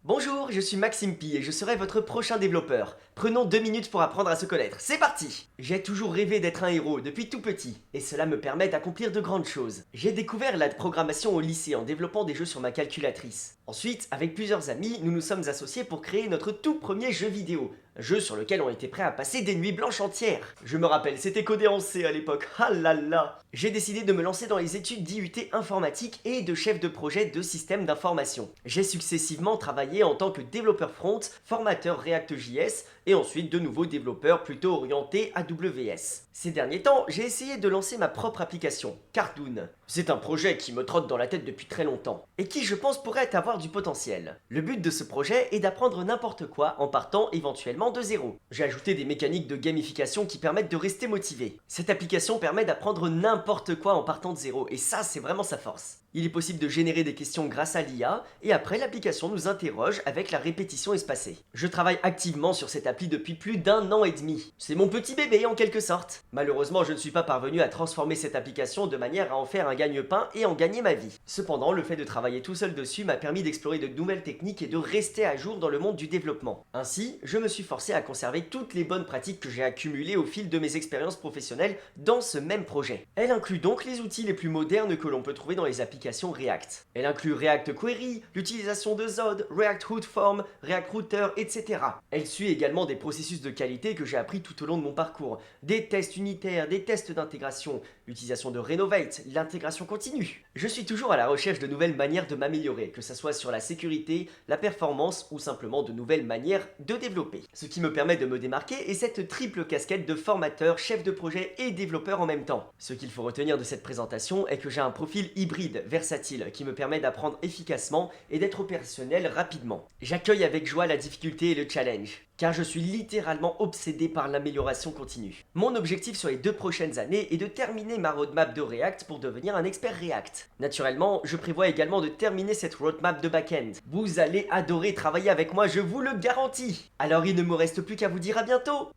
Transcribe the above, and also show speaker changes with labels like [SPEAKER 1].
[SPEAKER 1] Bonjour, je suis Maxime Pi et je serai votre prochain développeur. Prenons 2 minutes pour apprendre à se connaître. C'est parti! J'ai toujours rêvé d'être un héros depuis tout petit, et cela me permet d'accomplir de grandes choses. J'ai découvert la programmation au lycée en développant des jeux sur ma calculatrice. Ensuite, avec plusieurs amis, nous nous sommes associés pour créer notre tout premier jeu vidéo. Un jeu sur lequel on était prêt à passer des nuits blanches entières. Je me rappelle, c'était codé en C à l'époque. Ah là là! J'ai décidé de me lancer dans les études d'IUT informatique et de chef de projet de système d'information. J'ai successivement travaillé en tant que développeur front, formateur React.js et ensuite de nouveau développeur plutôt orienté AWS. Ces derniers temps, j'ai essayé de lancer ma propre application, Cartoon. C'est un projet qui me trotte dans la tête depuis très longtemps et qui je pense pourrait avoir du potentiel. Le but de ce projet est d'apprendre n'importe quoi en partant éventuellement de zéro. J'ai ajouté des mécaniques de gamification qui permettent de rester motivé. Cette application permet d'apprendre n'importe quoi en partant de zéro et ça c'est vraiment sa force. Il est possible de générer des questions grâce à l'IA et après l'application nous interroge avec la répétition espacée. Je travaille activement sur cette appli depuis plus d'1 an et demi. C'est mon petit bébé en quelque sorte. Malheureusement je ne suis pas parvenu à transformer cette application de manière à en faire un gagne-pain et en gagner ma vie. Cependant le fait de travailler tout seul dessus m'a permis d'explorer de nouvelles techniques et de rester à jour dans le monde du développement. Ainsi, je me suis forcé à conserver toutes les bonnes pratiques que j'ai accumulées au fil de mes expériences professionnelles dans ce même projet. Elle inclut donc les outils les plus modernes que l'on peut trouver dans les applications React. Elle inclut React Query, l'utilisation de Zod, React Root Form, React Router, etc. Elle suit également des processus de qualité que j'ai appris tout au long de mon parcours, des tests unitaires, des tests d'intégration, l'utilisation de Renovate, l'intégration continue. Je suis toujours à la recherche de nouvelles manières de m'améliorer, que ce soit sur la sécurité, la performance ou simplement de nouvelles manières de développer. Ce qui me permet de me démarquer est cette triple casquette de formateur, chef de projet et développeur en même temps. Ce qu'il faut retenir de cette présentation est que j'ai un profil hybride, versatile, qui me permet d'apprendre efficacement et d'être opérationnel rapidement. J'accueille avec joie la difficulté et le challenge, car je suis littéralement obsédé par l'amélioration continue. Mon objectif sur les 2 prochaines années est de terminer ma roadmap de React pour devenir un expert React. Naturellement, je prévois également de terminer cette roadmap de back-end. Vous allez adorer travailler avec moi, je vous le garantis. Alors il ne me reste plus qu'à vous dire à bientôt.